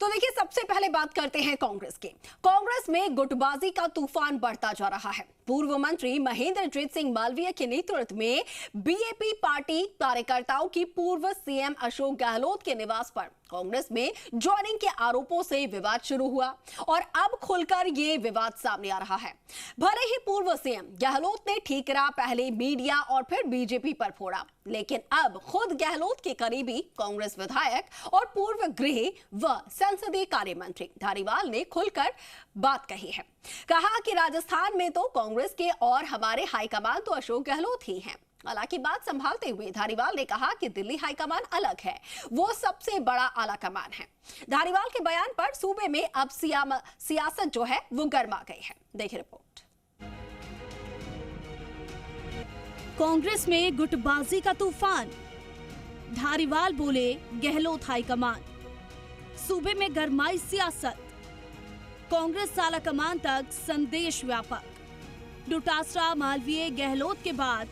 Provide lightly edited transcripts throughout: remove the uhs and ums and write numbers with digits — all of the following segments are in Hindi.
तो देखिए, सबसे पहले बात करते हैं कांग्रेस की। कांग्रेस में गुटबाजी का तूफान बढ़ता जा रहा है। पूर्व मंत्री महेंद्रजीत सिंह मालवीय के नेतृत्व में बीएपी पार्टी कार्यकर्ताओं की पूर्व सीएम अशोक गहलोत के निवास पर कांग्रेस में ज्वाइनिंग के आरोपों से विवाद शुरू हुआ और अब खुलकर ये विवाद सामने आ रहा है। भले ही पूर्व सीएम गहलोत ने ठीकरा पहले मीडिया और फिर बीजेपी पर फोड़ा, लेकिन अब खुद गहलोत के करीबी कांग्रेस विधायक और पूर्व गृह व संसदीय कार्य मंत्री धारीवाल ने खुलकर बात कही है। कहा कि राजस्थान में तो कांग्रेस के और हमारे हाईकमान तो अशोक गहलोत ही हैं। हालांकि बात संभालते हुए धारीवाल ने कहा कि दिल्ली हाईकमान अलग है, वो सबसे बड़ा आला कमान है। धारीवाल के बयान पर सूबे में अब सियासत जो है वो गर्मा गई है। देखिए रिपोर्ट। कांग्रेस में गुटबाजी का तूफान, धारीवाल बोले गहलोत हाईकमान। सूबे में गरमाई सियासत, कांग्रेस आला कमान तक संदेश व्यापक। डोटासरा मालवीय गहलोत के बाद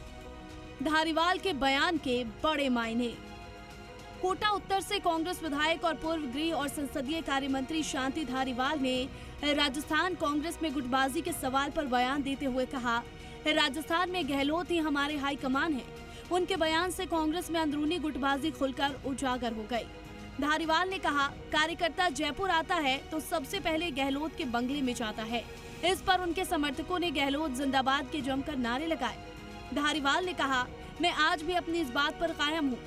धारीवाल के बयान के बड़े मायने। कोटा उत्तर से कांग्रेस विधायक और पूर्व गृह और संसदीय कार्य मंत्री शांति धारीवाल ने राजस्थान कांग्रेस में गुटबाजी के सवाल पर बयान देते हुए कहा, राजस्थान में गहलोत ही हमारे हाईकमान हैं। उनके बयान से कांग्रेस में अंदरूनी गुटबाजी खुलकर उजागर हो गई। धारीवाल ने कहा, कार्यकर्ता जयपुर आता है तो सबसे पहले गहलोत के बंगले में जाता है। इस पर उनके समर्थकों ने गहलोत जिंदाबाद के जमकर नारे लगाए। धारीवाल ने कहा, मैं आज भी अपनी इस बात पर कायम हूँ,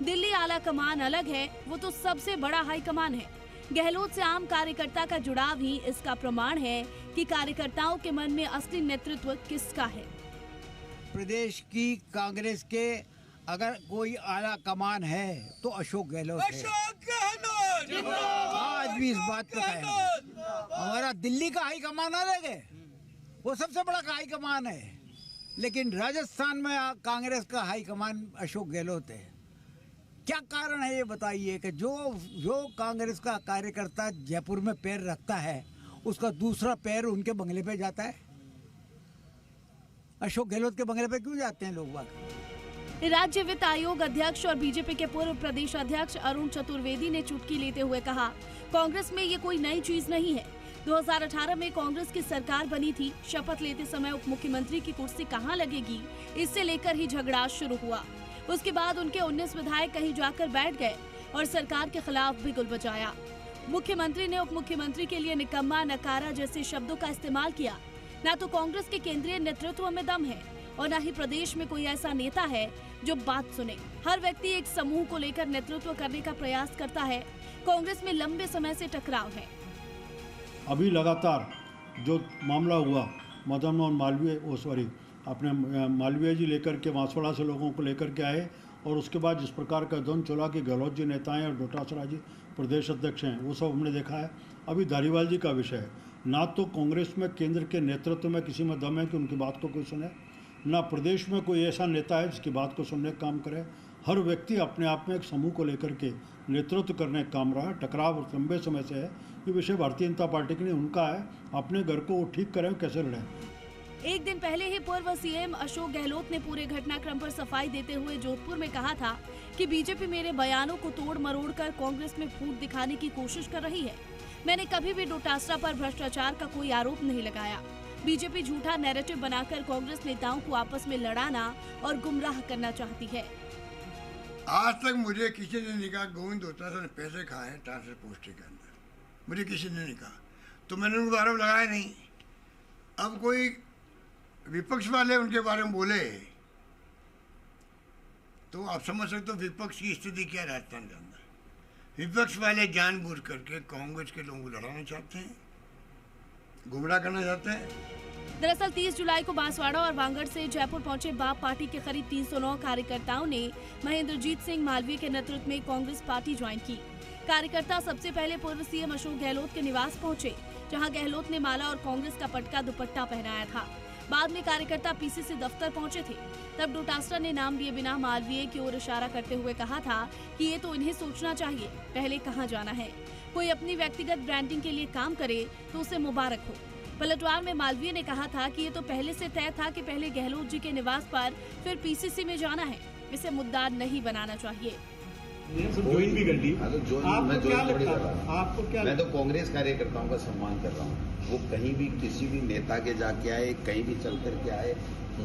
दिल्ली आला कमान अलग है, वो तो सबसे बड़ा हाई कमान है। गहलोत से आम कार्यकर्ता का जुड़ाव ही इसका प्रमाण है कि कार्यकर्ताओं के मन में असली नेतृत्व किसका है। प्रदेश की कांग्रेस के अगर कोई आला कमान है तो अशोक गहलोत है। आज भी इस बात पर कायम हूं। हमारा दिल्ली का हाई कमान अलग है, वो सबसे बड़ा हाई कमान है, लेकिन राजस्थान में कांग्रेस का हाई कमान अशोक गहलोत है। क्या कारण है ये बताइए कि जो कांग्रेस का कार्यकर्ता जयपुर में पैर रखता है उसका दूसरा पैर उनके बंगले पे जाता है। अशोक गहलोत के बंगले पे क्यों जाते हैं लोग बाग? राज्य वित्त आयोग अध्यक्ष और बीजेपी के पूर्व प्रदेश अध्यक्ष अरुण चतुर्वेदी ने चुटकी लेते हुए कहा, कांग्रेस में ये कोई नई चीज नहीं है। 2018 में कांग्रेस की सरकार बनी थी, शपथ लेते समय उप मुख्यमंत्री की कुर्सी कहां लगेगी, इससे लेकर ही झगड़ा शुरू हुआ। उसके बाद उनके 19 विधायक कहीं जाकर बैठ गए और सरकार के खिलाफ भी गुल बजाया। मुख्यमंत्री ने उप मुख्यमंत्री के लिए निकम्मा, नकारा जैसे शब्दों का इस्तेमाल किया। न तो कांग्रेस के केंद्रीय नेतृत्व में दम है और न ही प्रदेश में कोई ऐसा नेता है जो बात सुने। हर व्यक्ति एक समूह को लेकर नेतृत्व करने का प्रयास करता है। कांग्रेस में लंबे समय से टकराव है। अभी लगातार जो मामला हुआ मदन मोहन मालवीय अपने मालवीय जी लेकर के बांसवाड़ा से लोगों को लेकर के आए और उसके बाद जिस प्रकार का द्वंद चला कि गहलोत जी नेता हैं और डोटासरा जी प्रदेश अध्यक्ष हैं, वो सब हमने देखा है। अभी धारीवाल जी का विषय है, ना तो कांग्रेस में केंद्र के नेतृत्व में किसी में दम है कि उनकी बात को कोई सुने, ना प्रदेश में कोई ऐसा नेता है जिसकी बात को सुनने का काम करे। हर व्यक्ति अपने आप में एक समूह को लेकर के नेतृत्व करने का काम रहा। टकराव लंबे समय से है, ये विषय भारतीय जनता पार्टी के लिए उनका है, अपने घर को वो ठीक करें, कैसे लड़ें। एक दिन पहले ही पूर्व सीएम अशोक गहलोत ने पूरे घटनाक्रम पर सफाई देते हुए जोधपुर में कहा था कि बीजेपी मेरे बयानों को तोड़ मरोड़ कर कांग्रेस में फूट दिखाने की कोशिश कर रही है। मैंने कभी भी डोटासरा पर भ्रष्टाचार का कोई आरोप नहीं लगाया। बीजेपी झूठा नैरेटिव बनाकर कांग्रेस नेताओं को आपस में लड़ाना और गुमराह करना चाहती है। आज तक मुझे किसी ने नहीं कहा गोविंद डोटासरा ने पैसे खाए ट्रांसफर पोस्टिंग के अंदर, मुझे किसी ने नहीं कहा, तो मैंने उनको आरोप लगाया नहीं। अब कोई विपक्ष वाले उनके बारे में बोले तो आप समझ सकते हो विपक्ष की स्थिति क्या है राजस्थान के अंदर। विपक्ष वाले जानबूझ करके कांग्रेस के लोगों को लड़ाना चाहते हैं, गुमराह करना चाहते हैं। दरअसल 30 जुलाई को बांसवाड़ा और वांगड़ से जयपुर पहुंचे बाप पार्टी के करीब 309 कार्यकर्ताओं ने महेंद्रजीत सिंह मालवीय के नेतृत्व में कांग्रेस पार्टी ज्वाइन की। कार्यकर्ता सबसे पहले पूर्व सीएम अशोक गहलोत के निवास पहुंचे, जहां गहलोत ने माला और कांग्रेस का पटका दुपट्टा पहनाया था। बाद में कार्यकर्ता पीसीसी दफ्तर पहुंचे थे। तब डोटासरा ने नाम लिए बिना मालवीय की ओर इशारा करते हुए कहा था कि ये तो इन्हें सोचना चाहिए पहले कहां जाना है। कोई अपनी व्यक्तिगत ब्रांडिंग के लिए काम करे तो उसे मुबारक हो। पलटवार में मालवीय ने कहा था कि ये तो पहले से तय था कि पहले गहलोत जी के निवास पर फिर पीसीसी में जाना है, इसे मुद्दा नहीं बनाना चाहिए। ज्वाइन भी कर ली। हाँ, तो आपको क्या लगता कर रहा है? हूँ। आपको क्या मैं तो कांग्रेस कार्यकर्ताओं का सम्मान कर रहा हूँ। वो कहीं भी किसी भी नेता के जाके आए, कहीं भी चल करके आए,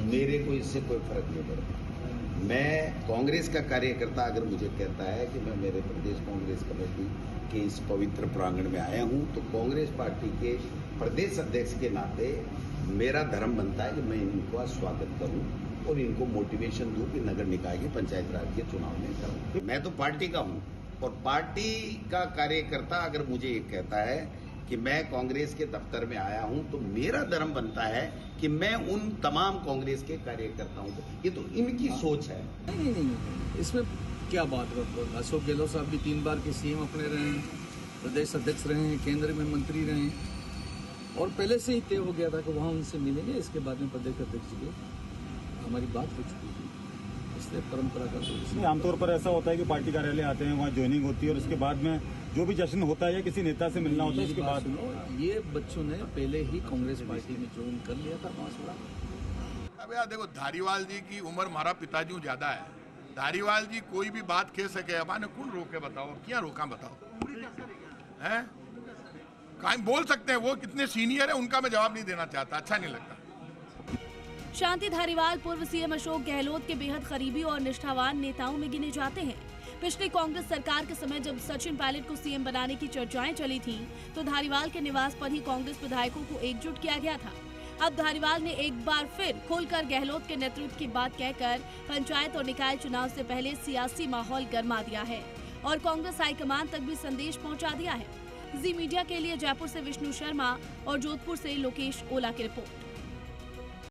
मेरे को इससे कोई फर्क नहीं पड़ता। मैं कांग्रेस का कार्यकर्ता अगर मुझे कहता है कि मैं मेरे प्रदेश कांग्रेस कमेटी के इस पवित्र प्रांगण में आया हूँ, तो कांग्रेस पार्टी के प्रदेश अध्यक्ष के नाते मेरा धर्म बनता है कि मैं इनका स्वागत करूं और इनको मोटिवेशन दूं कि नगर निकाय के पंचायत राज के चुनाव में करूं। मैं तो पार्टी का हूं और पार्टी का कार्यकर्ता अगर मुझे ये कहता है कि मैं कांग्रेस के दफ्तर में आया हूं, तो मेरा धर्म बनता है कि मैं उन तमाम कांग्रेस के कार्यकर्ताओं को, ये तो इनकी सोच है। नहीं, इसमें क्या बात करते हो? अशोक गहलोत साहब भी 3 बार के सीएम अपने रहे हैं, प्रदेश अध्यक्ष रहे हैं, केंद्र में मंत्री रहे हैं और पहले से ही तय हो गया था कि वहाँ उनसे मिलेंगे। इसके बाद में प्रदेश अध्यक्ष जी हमारी बात हो चुकी थी, इसलिए परंपरा का आमतौर पर ऐसा होता है कि पार्टी कार्यालय आते हैं, वहाँ ज्वाइनिंग होती है और उसके बाद में जो भी जश्न होता है या किसी नेता से मिलना होता है, उसके बाद सुनो, ये बच्चों ने पहले ही कांग्रेस पार्टी में ज्वाइन कर लिया था बांसवाड़ा। अब यार देखो, धारीवाल जी की उम्र हमारा पिताजी ज्यादा है। धारीवाल जी कोई भी बात कह सके, हमारे कौन रोके बताओ, क्या रोका बताओ हैं? कहीं बोल सकते हैं, वो कितने सीनियर है उनका मैं जवाब नहीं देना चाहता, अच्छा नहीं लगता। शांति धारीवाल पूर्व सीएम अशोक गहलोत के बेहद करीबी और निष्ठावान नेताओं में गिने जाते हैं। पिछली कांग्रेस सरकार के समय जब सचिन पायलट को सीएम बनाने की चर्चाएं चली थीं, तो धारीवाल के निवास पर ही कांग्रेस विधायकों को एकजुट किया गया था। अब धारीवाल ने एक बार फिर खुलकर गहलोत के नेतृत्व की बात कहकर पंचायत और निकाय चुनाव से पहले सियासी माहौल गरमा दिया है और कांग्रेस हाईकमान तक भी संदेश पहुंचा दिया है। जी मीडिया के लिए जयपुर से विष्णु शर्मा और जोधपुर से लोकेश ओला की रिपोर्ट।